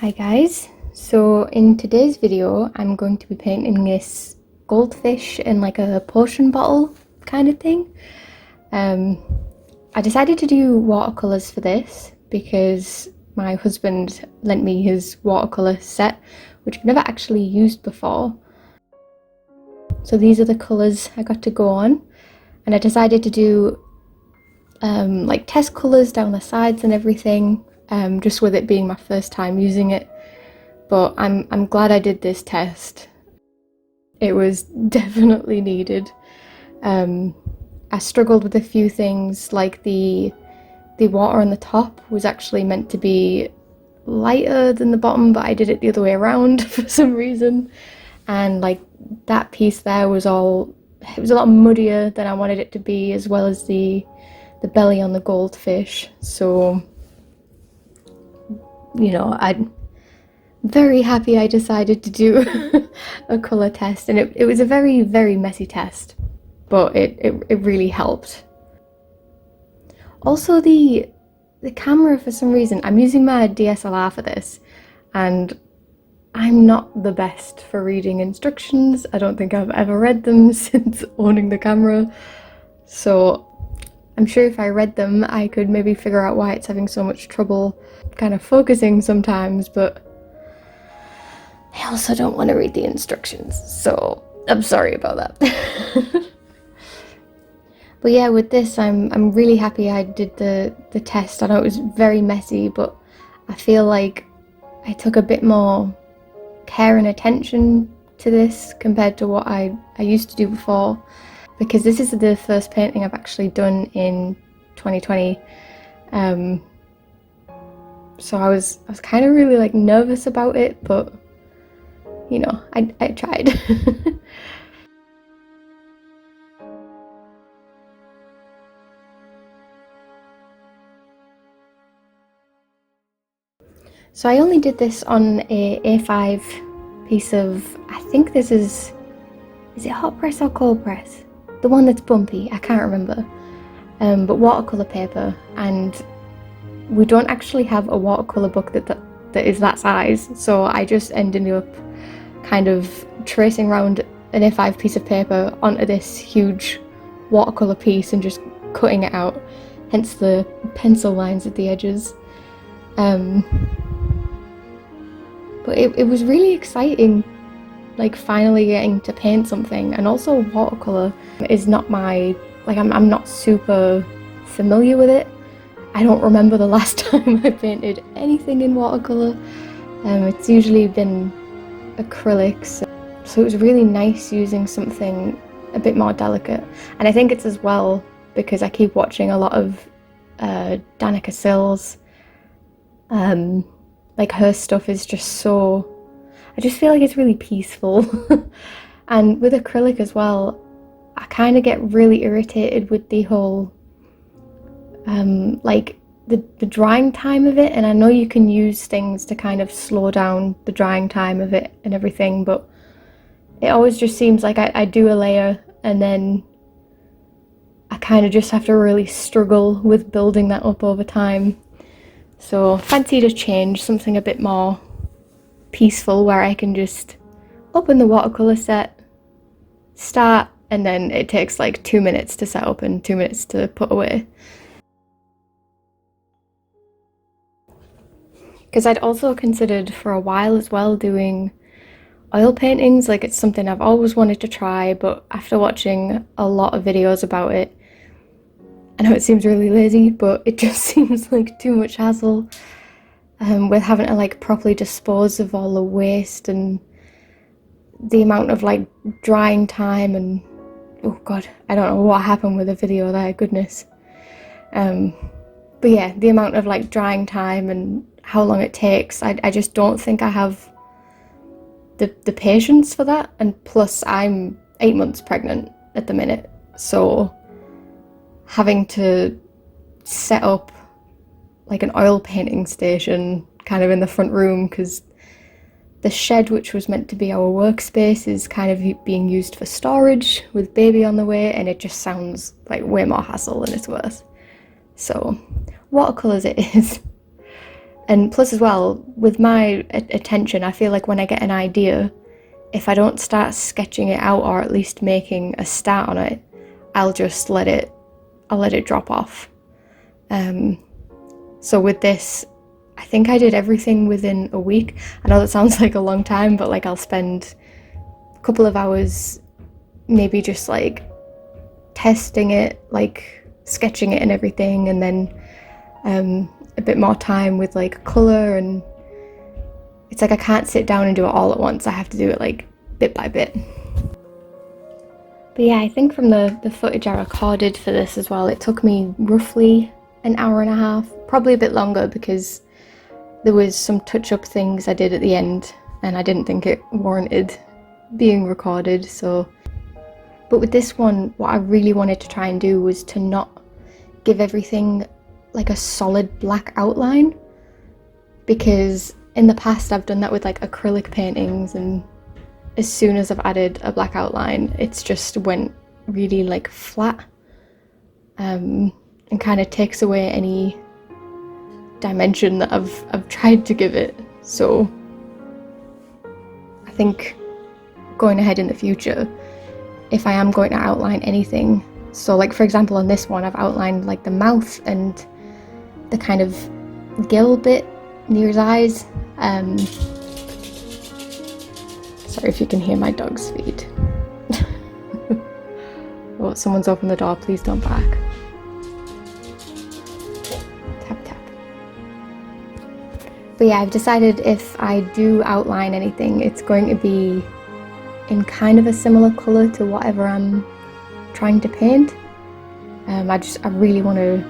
Hi guys, so in today's video I'm going to be painting this goldfish in like a potion bottle kind of thing. I decided to do watercolours for this because my husband lent me his watercolour set, which I've never actually used before. So these are the colours I got to go on, and I decided to do like test colours down the sides and everything, just with it being my first time using it. But I'm glad I did this test. It was definitely needed. I struggled with a few things, like the water on the top was actually meant to be lighter than the bottom, but I did it the other way around for some reason. And like that piece there was a lot muddier than I wanted it to be, as well as the belly on the goldfish. So, you know, I'm very happy I decided to do a colour test, and it was a very, very messy test, but it really helped. Also, the camera, for some reason, I'm using my DSLR for this, and I'm not the best for reading instructions. I don't think I've ever read them since owning the camera, so I'm sure if I read them I could maybe figure out why it's having so much trouble kind of focusing sometimes, but I also don't want to read the instructions, so I'm sorry about that. But yeah, with this I'm really happy I did the test. I know it was very messy, but I feel like I took a bit more care and attention to this compared to what I used to do before, because this is the first painting I've actually done in 2020. So I was kind of really like nervous about it, but you know, I tried. So I only did this on a A5 piece of, I think this is it hot press or cold press? The one that's bumpy, I can't remember. But watercolour paper, and we don't actually have a watercolour book that is that size, so I just ended up kind of tracing around an A5 piece of paper onto this huge watercolour piece and just cutting it out, hence the pencil lines at the edges. But it was really exciting, like finally getting to paint something. And also watercolour is not my, like I'm not super familiar with it. I don't remember the last time I painted anything in watercolour. It's usually been acrylics, so it was really nice using something a bit more delicate. And I think it's as well because I keep watching a lot of Danica Sills. Like her stuff is just so, I just feel like it's really peaceful. And with acrylic as well, I kind of get really irritated with the whole like the drying time of it. And I know you can use things to kind of slow down the drying time of it and everything, but it always just seems like I do a layer and then I kind of just have to really struggle with building that up over time. So fancied a change, something a bit more peaceful where I can just open the watercolour set, start, and then it takes like 2 minutes to set up and 2 minutes to put away. Because I'd also considered for a while as well doing oil paintings, like it's something I've always wanted to try, but after watching a lot of videos about it, I know it seems really lazy, but it just seems like too much hassle with having to like properly dispose of all the waste and the amount of like drying time, and oh god, I don't know what happened with the video there, goodness. But yeah, the amount of like drying time and how long it takes, I just don't think I have the patience for that. And plus I'm 8 months pregnant at the minute, so having to set up like an oil painting station kind of in the front room, because the shed, which was meant to be our workspace, is kind of being used for storage with baby on the way, and it just sounds like way more hassle than it's worth. So watercolours it is. And plus as well, with my attention, I feel like when I get an idea, if I don't start sketching it out or at least making a start on it, I'll just let it drop off. So with this, I think I did everything within a week. I know that sounds like a long time, but like I'll spend a couple of hours maybe just like testing it, like sketching it and everything, and then a bit more time with like colour, and it's like I can't sit down and do it all at once. I have to do it like bit by bit. But yeah, I think from the footage I recorded for this as well, it took me roughly an hour and a half, probably a bit longer because there was some touch-up things I did at the end and I didn't think it warranted being recorded. So, but with this one, what I really wanted to try and do was to not give everything like a solid black outline, because in the past I've done that with like acrylic paintings, and as soon as I've added a black outline, it's just went really like flat, and kind of takes away any dimension that I've tried to give it. So I think going ahead in the future, if I am going to outline anything, so like for example on this one I've outlined like the mouth and the kind of gill bit near his eyes. Sorry if you can hear my dog's feet. Oh, someone's opened the door, please don't bark. Tap tap. But yeah, I've decided if I do outline anything, it's going to be in kind of a similar colour to whatever I'm trying to paint. I really want to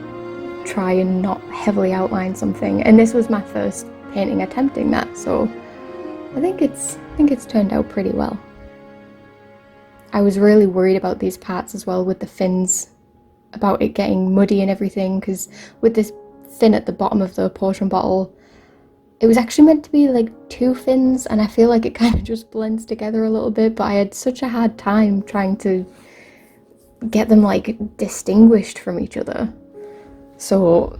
try and not heavily outline something, and this was my first painting attempting that, so I think it's turned out pretty well. I was really worried about these parts as well with the fins, about it getting muddy and everything, because with this fin at the bottom of the potion bottle, it was actually meant to be like 2 fins, and I feel like it kind of just blends together a little bit, but I had such a hard time trying to get them like distinguished from each other. So,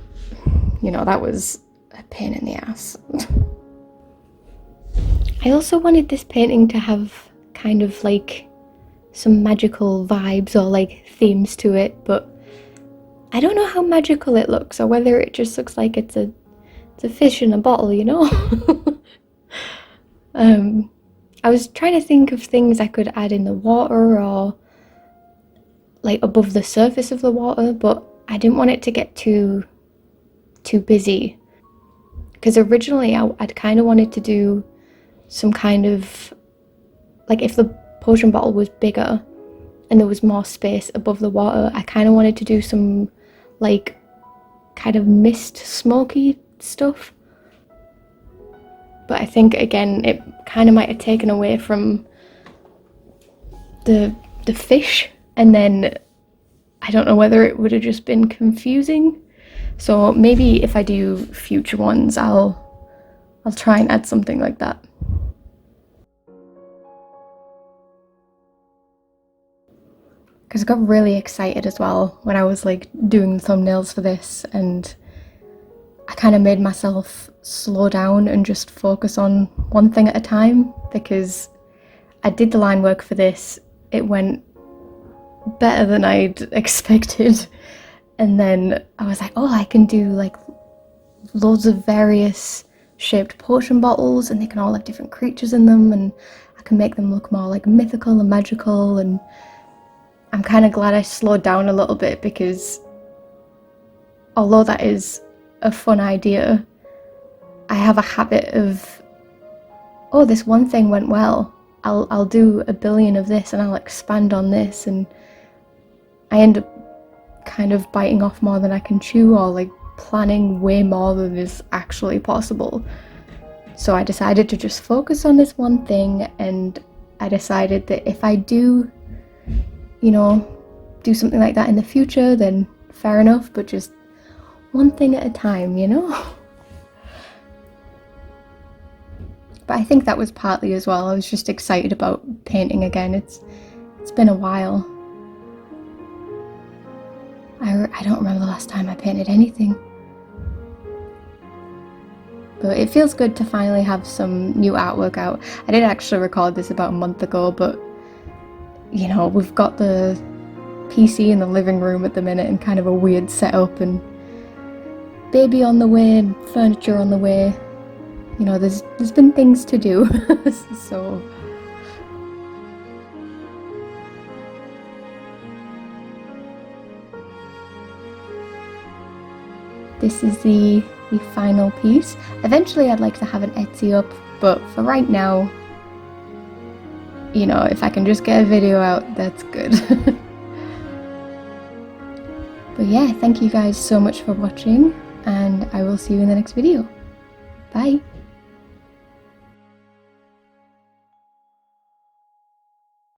you know, that was a pain in the ass. I also wanted this painting to have kind of like some magical vibes or like themes to it, but I don't know how magical it looks, or whether it just looks like it's a fish in a bottle, you know? I was trying to think of things I could add in the water or like above the surface of the water, but I didn't want it to get too busy, because originally I'd kind of wanted to do some kind of like, if the potion bottle was bigger and there was more space above the water, I kind of wanted to do some like kind of mist smoky stuff. But I think again it kind of might have taken away from the fish, and then I don't know whether it would have just been confusing. So maybe if I do future ones, I'll try and add something like that. Because I got really excited as well when I was like doing the thumbnails for this, and I kind of made myself slow down and just focus on one thing at a time, because I did the line work for this. It went better than I'd expected, and then I was like, oh, I can do like loads of various shaped potion bottles, and they can all have different creatures in them, and I can make them look more like mythical and magical. And I'm kind of glad I slowed down a little bit, because although that is a fun idea, I have a habit of, oh, this one thing went well, I'll do a billion of this and I'll expand on this, and I end up kind of biting off more than I can chew, or like planning way more than is actually possible. So I decided to just focus on this one thing, and I decided that if I do, you know, do something like that in the future, then fair enough, but just one thing at a time, you know? But I think that was partly as well, I was just excited about painting again. It's been a while. I don't remember the last time I painted anything. But it feels good to finally have some new artwork out. I did actually record this about a month ago, but you know, we've got the PC in the living room at the minute and kind of a weird setup, and baby on the way and furniture on the way. You know, there's been things to do. So this is the final piece. Eventually I'd like to have an Etsy up, but for right now, you know, if I can just get a video out, that's good. But yeah, thank you guys so much for watching, and I will see you in the next video. Bye!